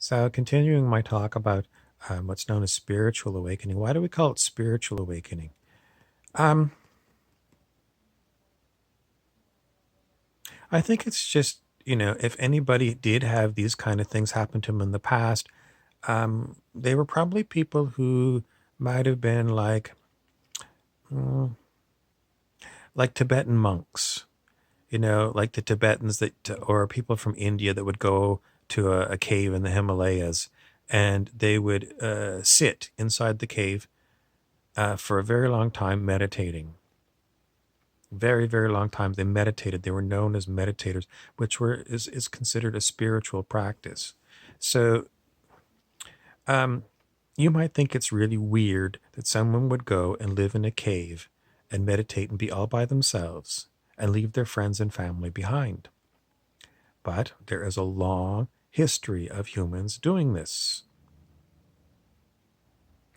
So, continuing my talk about what's known as spiritual awakening. Why do we call it spiritual awakening? Um, I think it's just, if anybody did have these kind of things happen to them in the past, they were probably people who might have been mm, like Tibetan monks, like the Tibetans or people from India that would go to a cave in the Himalayas, and they would sit inside the cave for a very long time meditating. Very, very long time they meditated. They were known as meditators, which is considered a spiritual practice. So um, you might think it's really weird that someone would go and live in a cave and meditate and be all by themselves and leave their friends and family behind. But there is a long history of humans doing this.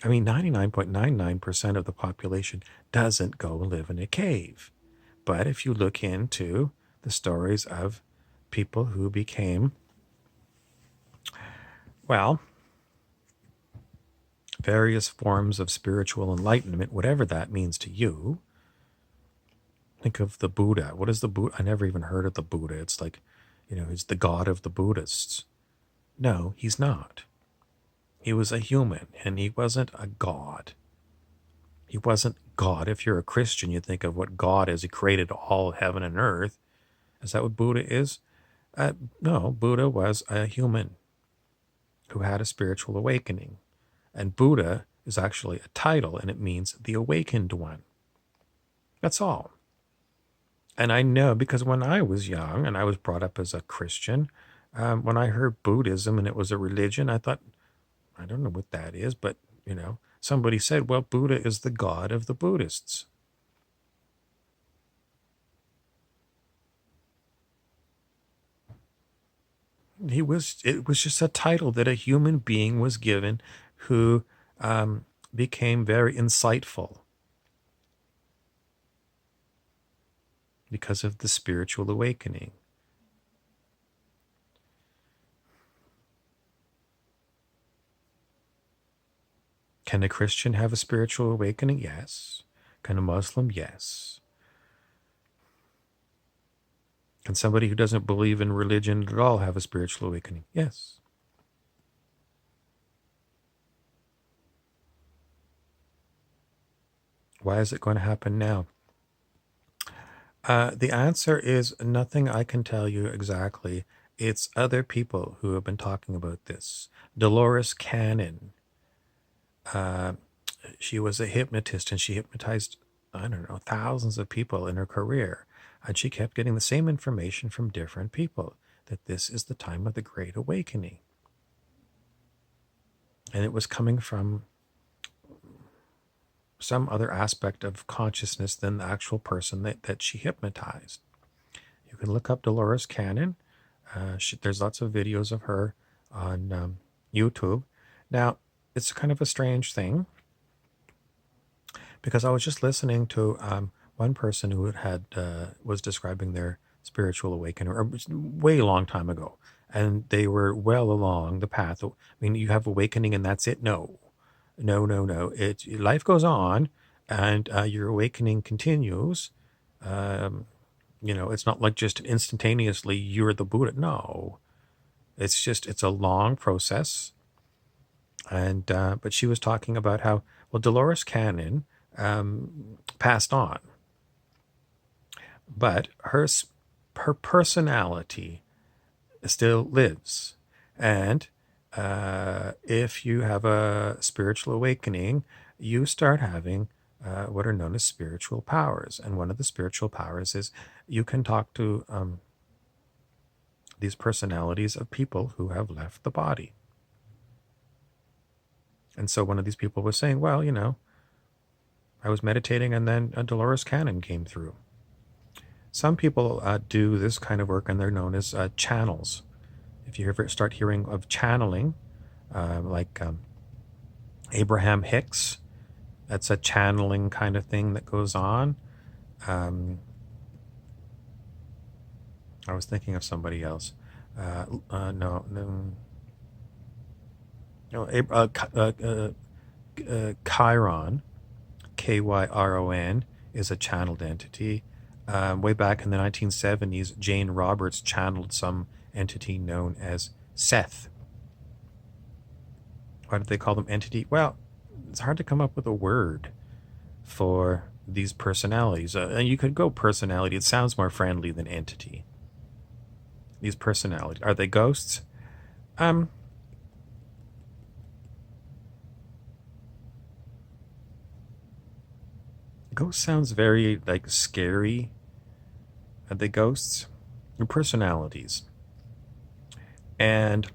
I mean, 99.99% of the population doesn't go live in a cave. But if you look into the stories of people who became, well, various forms of spiritual enlightenment, whatever that means to you, think of the Buddha. What is the Buddha? I never even heard of the Buddha. It's like, he's the god of the Buddhists. No, he's not. He was a human and he wasn't a god. He wasn't God. If you're a Christian, you think of what God is. He created all heaven and earth. Is that what Buddha is? No, Buddha was a human who had a spiritual awakening. And Buddha is actually a title and it means the awakened one. That's all. And I know because when I was young and I was brought up as a Christian, when I heard Buddhism and it was a religion, I thought, I don't know what that is, but somebody said, well, Buddha is the god of the Buddhists. It was just a title that a human being was given who became very insightful because of the spiritual awakening. Can a Christian have a spiritual awakening? Yes. Can a Muslim? Yes. Can somebody who doesn't believe in religion at all have a spiritual awakening? Yes. Why is it going to happen now? The answer is nothing I can tell you exactly. It's other people who have been talking about this. Dolores Cannon, uh, she was a hypnotist and she hypnotized, I don't know, thousands of people in her career. And she kept getting the same information from different people that this is the time of the Great Awakening. And it was coming from some other aspect of consciousness than the actual person that she hypnotized. You can look up Dolores Cannon. There's lots of videos of her on YouTube. Now, it's kind of a strange thing because I was just listening to one person who was describing their spiritual awakening, or way long time ago, and they were well along the path. I mean, you have awakening and that's it? No, no, no, no. Life goes on, and your awakening continues. Um, it's not like just instantaneously you're the Buddha. No, it's a long process. And but she was talking about how, well, Dolores Cannon passed on, but her personality still lives. And if you have a spiritual awakening, you start having what are known as spiritual powers. And one of the spiritual powers is you can talk to these personalities of people who have left the body. And so one of these people was saying, well, I was meditating and then a Dolores Cannon came through. Some people do this kind of work and they're known as channels. If you ever start hearing of channeling, like Abraham Hicks, that's a channeling kind of thing that goes on. Um, I was thinking of somebody else. No, no. Chiron, Kyron, is a channeled entity. Way back in the 1970s, Jane Roberts channeled some entity known as Seth. Why did they call them entity? Well, it's hard to come up with a word for these personalities. And you could go personality. It sounds more friendly than entity. These personalities. Are they ghosts? Ghost sounds very like scary. Are they ghosts? They're personalities. And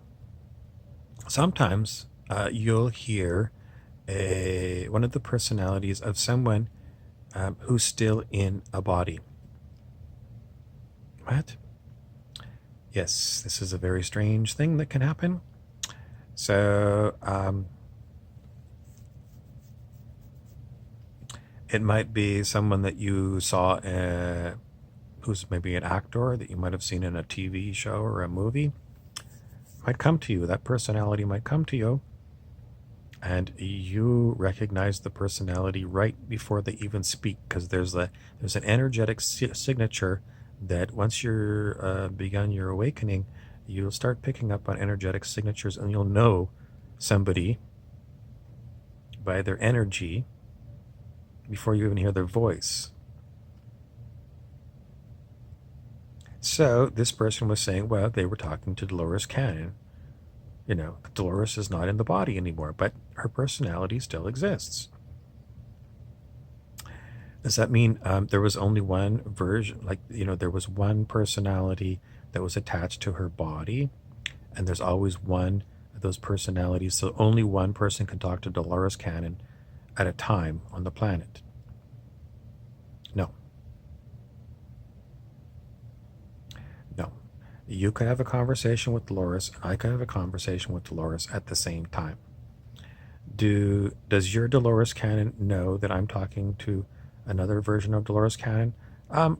sometimes you'll hear one of the personalities of someone who's still in a body. What? Yes, this is a very strange thing that can happen. So it might be someone that you saw who's maybe an actor that you might have seen in a TV show or a movie. Might come to you. That personality might come to you, and you recognize the personality right before they even speak, because there's an energetic signature that once you're begun your awakening, you'll start picking up on energetic signatures, and you'll know somebody by their energy before you even hear their voice. So this person was saying, well, they were talking to Dolores Cannon. You know, Dolores is not in the body anymore, but her personality still exists. Does that mean there was only one version? Like, you know, there was one personality that was attached to her body, and there's always one of those personalities. So only one person can talk to Dolores Cannon at a time on the planet. No. No. You can have a conversation with Dolores, and I can have a conversation with Dolores at the same time. Does your Dolores Cannon know that I'm talking to another version of Dolores Cannon?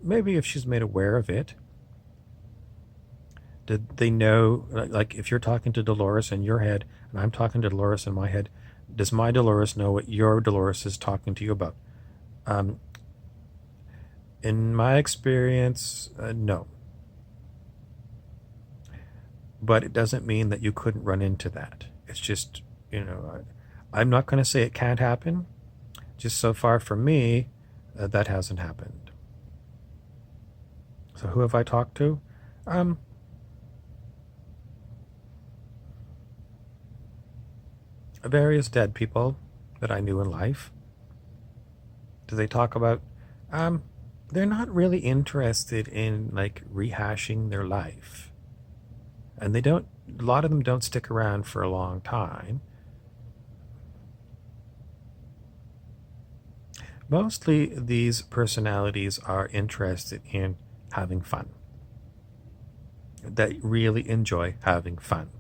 Maybe if she's made aware of it. Did they know, like if you're talking to Dolores in your head and I'm talking to Dolores in my head, does my Dolores know what your Dolores is talking to you about? In my experience, no. But it doesn't mean that you couldn't run into that. It's just, you know, I'm not going to say it can't happen. Just so far for me, that hasn't happened. So who have I talked to? Various dead people that I knew in life. Do they talk about? They're not really interested in like rehashing their life, and they don't. A lot of them don't stick around for a long time. Mostly, these personalities are interested in having fun. They really enjoy having fun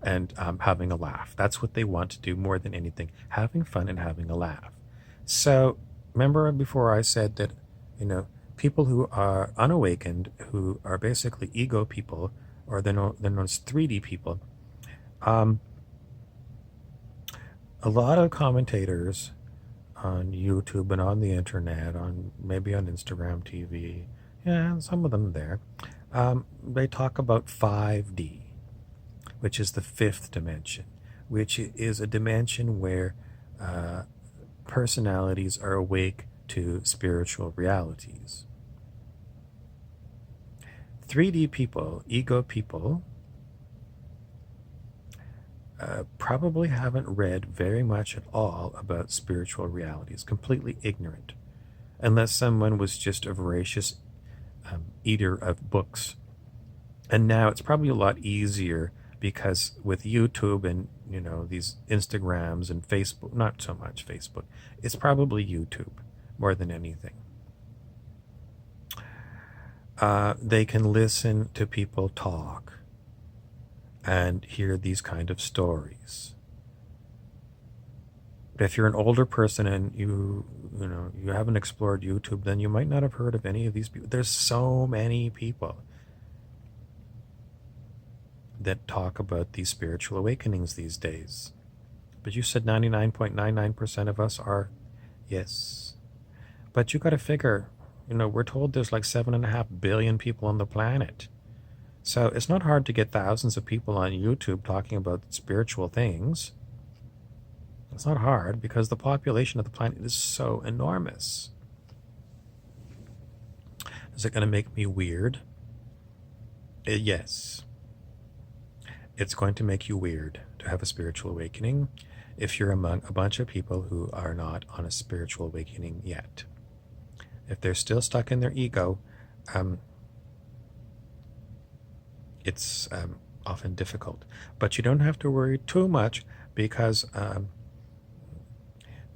and having a laugh. That's what they want to do more than anything, having fun and having a laugh. So, remember before I said that, you know, people who are unawakened, who are basically ego people, or they're known as 3D people, um, a lot of commentators on YouTube and on the internet, on maybe on Instagram TV, yeah, some of them there, they talk about 5D, which is the fifth dimension, which is a dimension where personalities are awake to spiritual realities. 3D people, ego people, probably haven't read very much at all about spiritual realities, completely ignorant, unless someone was just a voracious eater of books. And now it's probably a lot easier because with YouTube and, you know, these Instagrams and Facebook, not so much Facebook, it's probably YouTube more than anything. They can listen to people talk and hear these kind of stories. But if you're an older person and you haven't explored YouTube, then you might not have heard of any of these people. There's so many people that talk about these spiritual awakenings these days. But you said 99.99% of us are, yes. But you got to figure, we're told there's like 7.5 billion people on the planet. So it's not hard to get thousands of people on YouTube talking about spiritual things. It's not hard because the population of the planet is so enormous. Is it going to make me weird? Yes. It's going to make you weird to have a spiritual awakening if you're among a bunch of people who are not on a spiritual awakening yet. If they're still stuck in their ego, it's often difficult. But you don't have to worry too much because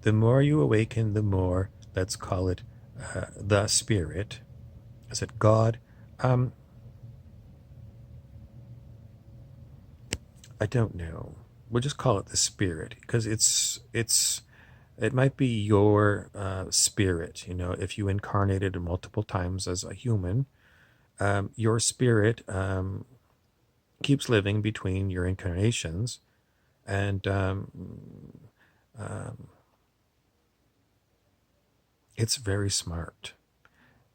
the more you awaken, the more, let's call it the spirit. Is it God? I don't know. We'll just call it the spirit because it might be your spirit. If you incarnated multiple times as a human, your spirit keeps living between your incarnations, and it's very smart.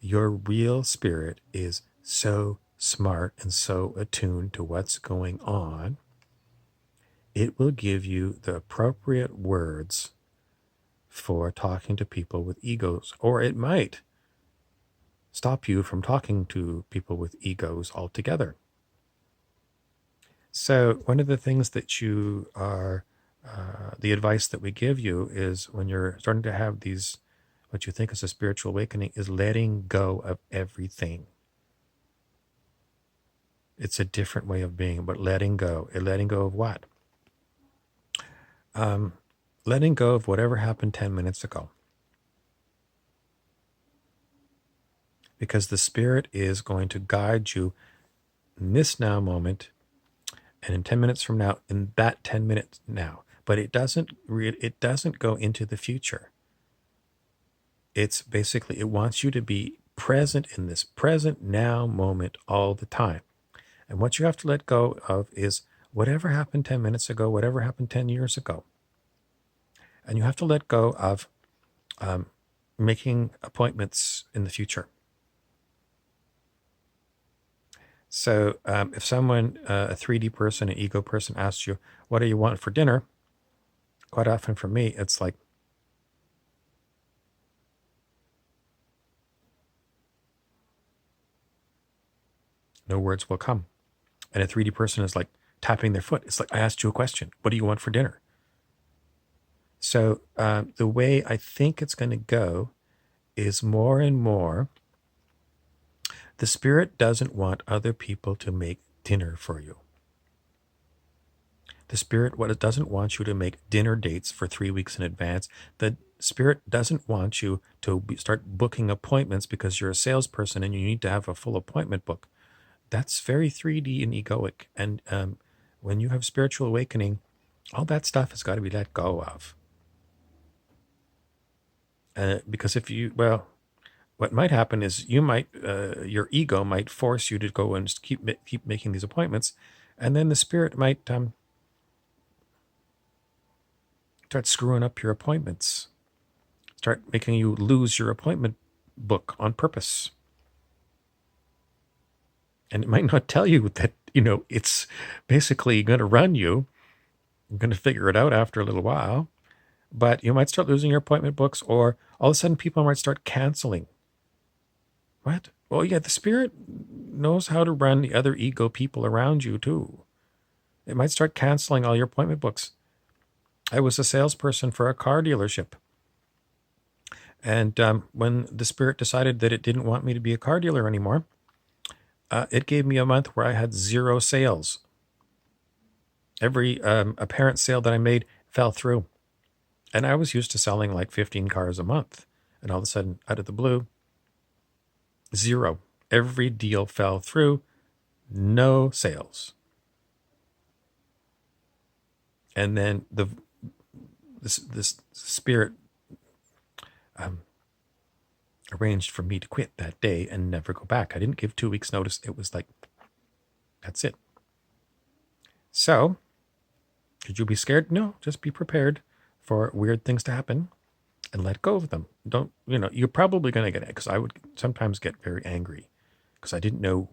Your real spirit is so smart and so attuned to what's going on. It will give you the appropriate words for talking to people with egos, or it might stop you from talking to people with egos altogether. So one of the things that you are, the advice that we give you is when you're starting to have these, what you think is a spiritual awakening, is letting go of everything. It's a different way of being, but letting go. And letting go of what? Letting go of whatever happened 10 minutes ago. Because the spirit is going to guide you in this now moment and in 10 minutes from now, in that 10 minutes now. But it doesn't go into the future. It's basically, it wants you to be present in this present now moment all the time. And what you have to let go of is whatever happened 10 minutes ago, whatever happened 10 years ago. And you have to let go of making appointments in the future. So if someone, a 3D person, an ego person, asks you, what do you want for dinner? Quite often for me, it's like, no words will come. And a 3D person is like tapping their foot. It's like, I asked you a question. What do you want for dinner? So the way I think it's going to go is more and more, the spirit doesn't want other people to make dinner for you. The spirit doesn't want you to make dinner dates for 3 weeks in advance. The spirit doesn't want you to start booking appointments because you're a salesperson and you need to have a full appointment book. That's very 3D and egoic. And when you have spiritual awakening, all that stuff has got to be let go of. Because what might happen is your ego might force you to go and keep making these appointments, and then the spirit might start screwing up your appointments, start making you lose your appointment book on purpose. And it might not tell you that, it's basically going to run you. You're going to figure it out after a little while, but you might start losing your appointment books, or all of a sudden people might start canceling. What? Well, yeah, the spirit knows how to run the other ego people around you too. It might start canceling all your appointment books. I was a salesperson for a car dealership. And when the spirit decided that it didn't want me to be a car dealer anymore, it gave me a month where I had 0 sales. Every apparent sale that I made fell through. And I was used to selling like 15 cars a month. And all of a sudden, out of the blue, 0. Every deal fell through. No sales. And then this spirit arranged for me to quit that day and never go back. I didn't give 2 weeks notice. It was like, that's it. So Should you be scared? No, just be prepared for weird things to happen and let go of them. Don't, you're probably going to get it, because I would sometimes get very angry because I didn't know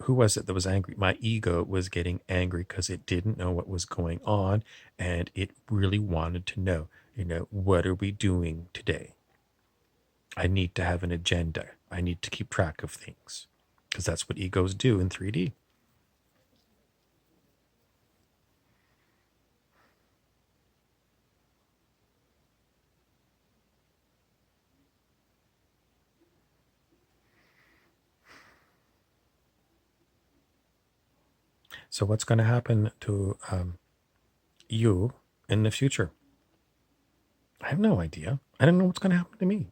who was it that was angry. My ego was getting angry because it didn't know what was going on, and it really wanted to know, what are we doing today? I need to have an agenda. I need to keep track of things, because that's what egos do in 3D. So what's going to happen to you in the future? I have no idea. I don't know what's going to happen to me.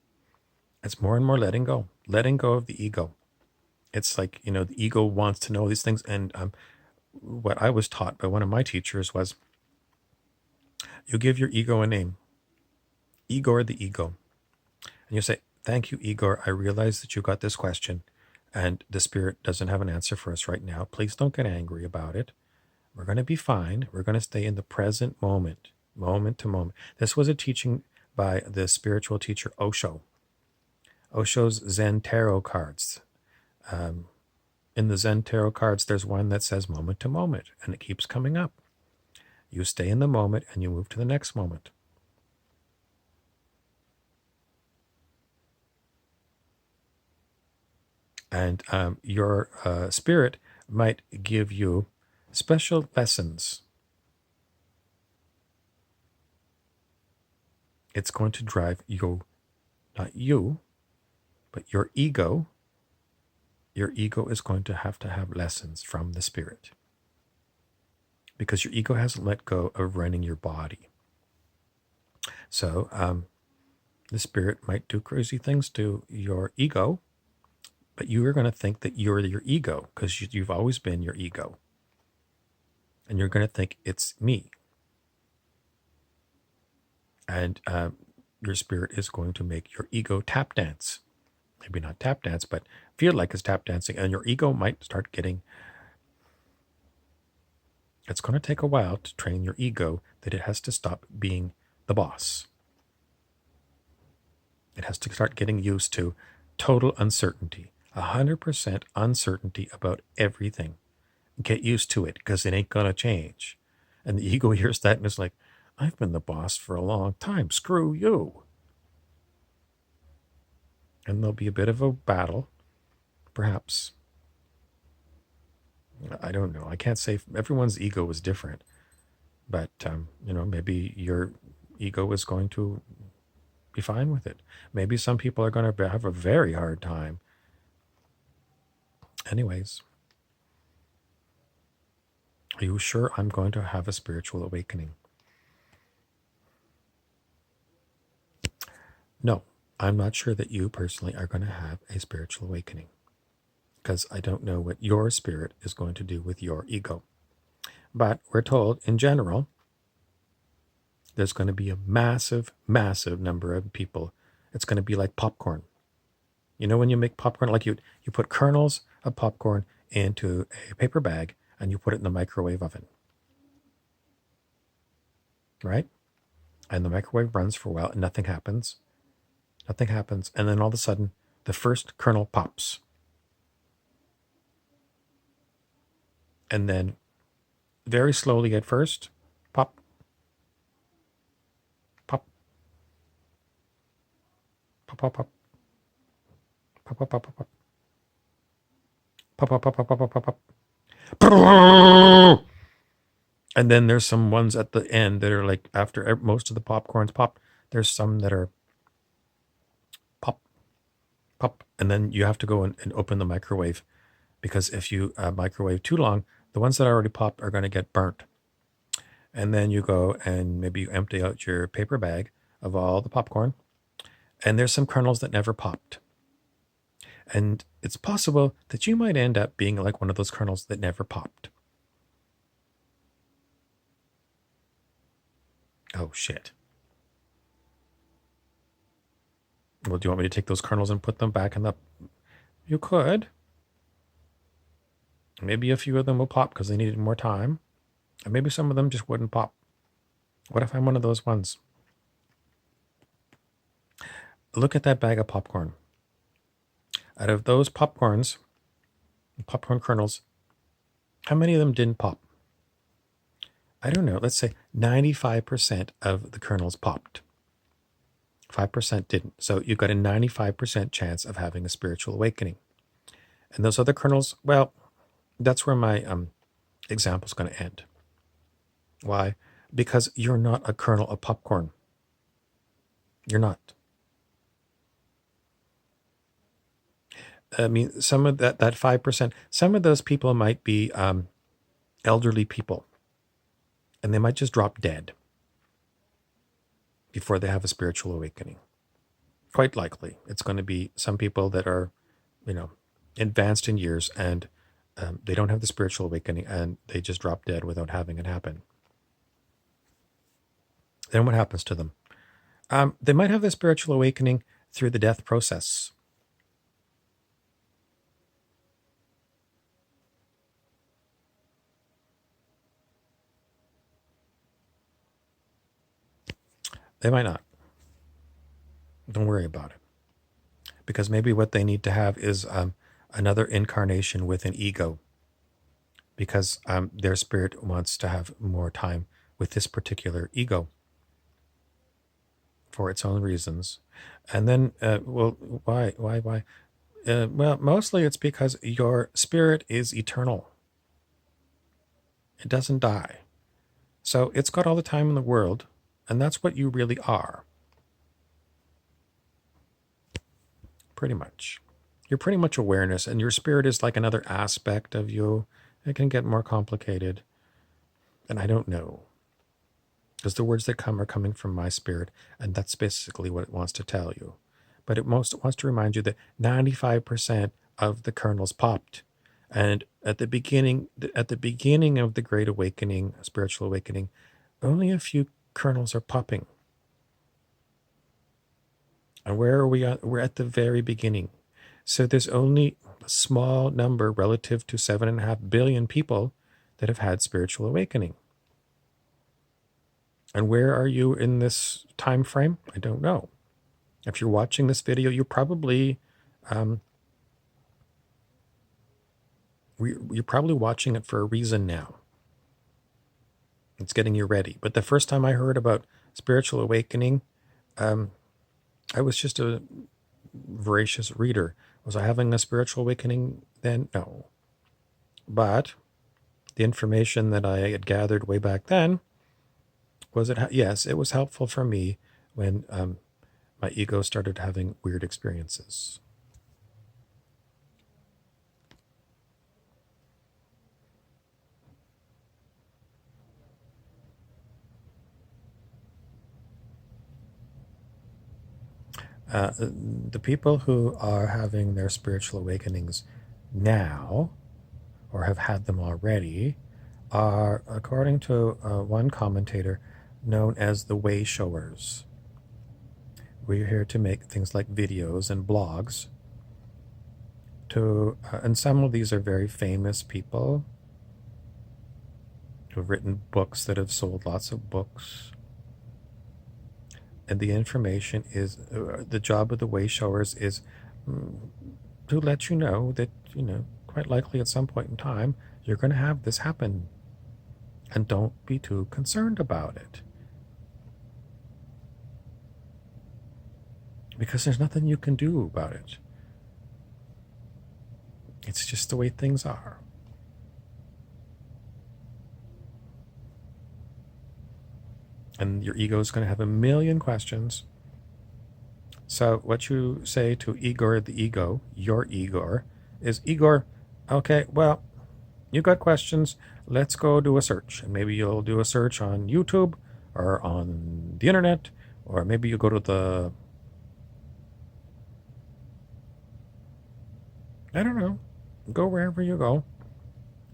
It's more and more letting go of the ego. It's like, the ego wants to know these things. And what I was taught by one of my teachers was, you give your ego a name, Igor the ego. And you say, thank you, Igor. I realize that you got this question and the spirit doesn't have an answer for us right now. Please don't get angry about it. We're going to be fine. We're going to stay in the present moment, moment to moment. This was a teaching by the spiritual teacher Osho. Osho's Zen tarot cards. In the Zen tarot cards, there's one that says moment to moment, and it keeps coming up. You stay in the moment and you move to the next moment. And your spirit might give you special lessons. It's going to drive you, not you, but your ego. Your ego is going to have lessons from the spirit, because your ego hasn't let go of running your body. So the spirit might do crazy things to your ego, but you are going to think that you're your ego, because you've always been your ego. And you're going to think it's me. And your spirit is going to make your ego tap dance. Maybe not tap dance, but feel like it's tap dancing. And your ego might start getting... It's going to take a while to train your ego that it has to stop being the boss. It has to start getting used to total uncertainty, 100% uncertainty about everything. Get used to it, because it ain't going to change. And the ego hears that and is like, I've been the boss for a long time. Screw you. And there'll be a bit of a battle, perhaps. I don't know. I can't say. Everyone's ego is different. But, maybe your ego is going to be fine with it. Maybe some people are going to have a very hard time. Anyways, are you sure I'm going to have a spiritual awakening? No, I'm not sure that you personally are going to have a spiritual awakening, because I don't know what your spirit is going to do with your ego. But we're told, in general, there's going to be a massive, massive number of people. It's going to be like popcorn. When you make popcorn, like you put kernels of popcorn into a paper bag and you put it in the microwave oven, right? And the microwave runs for a while and nothing happens. Nothing happens. And then all of a sudden, the first kernel pops. And then very slowly at first, pop, pop, pop, pop, pop, pop, pop, pop, pop, pop, pop, pop, pop, pop, pop, pop, pop. And then there's some ones at the end that are like, after most of the popcorns pop, there's some that are pop, pop. And then you have to go and open the microwave, because if you microwave too long, the ones that already popped are going to get burnt. And then you go and maybe you empty out your paper bag of all the popcorn, and there's some kernels that never popped. And it's possible that you might end up being like one of those kernels that never popped. Oh, shit. Well, do you want me to take those kernels and put them back in the... You could. Maybe a few of them will pop because they needed more time. And maybe some of them just wouldn't pop. What if I'm one of those ones? Look at that bag of popcorn. Out of those popcorn kernels, how many of them didn't pop? I don't know. Let's say 95% of the kernels popped. 5% didn't. So you've got a 95% chance of having a spiritual awakening. And those other kernels, well, that's where my example is going to end. Why? Because you're not a kernel of popcorn. You're not. I mean, some of that 5%, some of those people might be elderly people, and they might just drop dead before they have a spiritual awakening. Quite likely, it's going to be some people that are, advanced in years, and they don't have the spiritual awakening, and they just drop dead without having it happen. Then what happens to them? They might have the spiritual awakening through the death process. They might not. Don't worry about it. Because maybe what they need to have is another incarnation with an ego. Because their spirit wants to have more time with this particular ego for its own reasons. And then, why? Well, mostly it's because your spirit is eternal. It doesn't die. So it's got all the time in the world, and that's what you really are. Pretty much. You're pretty much awareness, and your spirit is like another aspect of you. It can get more complicated. And I don't know. Because the words that come are coming from my spirit, and that's basically what it wants to tell you. But it wants to remind you that 95% of the kernels popped. And at the beginning of the Great Awakening, spiritual awakening, only a few kernels are popping. And where are we at? We're at the very beginning. So there's only a small number relative to 7.5 billion people that have had spiritual awakening. And where are you in this time frame? I don't know. If you're watching this video, you're probably you're probably watching it for a reason now. It's getting you ready. But the first time I heard about spiritual awakening, I was just a voracious reader. Was I having a spiritual awakening then? No. But the information that I had gathered way back then, yes, it was helpful for me when my ego started having weird experiences. The people who are having their spiritual awakenings now, or have had them already, are, according to one commentator, known as the way showers. We're here to make things like videos and blogs. And some of these are very famous people who have written books that have sold lots of books. And the information is, the job of the way showers is to let you know that, quite likely at some point in time, you're going to have this happen. And don't be too concerned about it. Because there's nothing you can do about it. It's just the way things are. And your ego is going to have a million questions. So what you say to Igor the ego, your Igor, is, Igor, okay, well, you got questions. Let's go do a search. And maybe you'll do a search on YouTube or on the internet, or maybe you go to the, I don't know, go wherever you go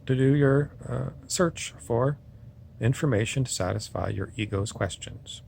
to do your search for information to satisfy your ego's questions.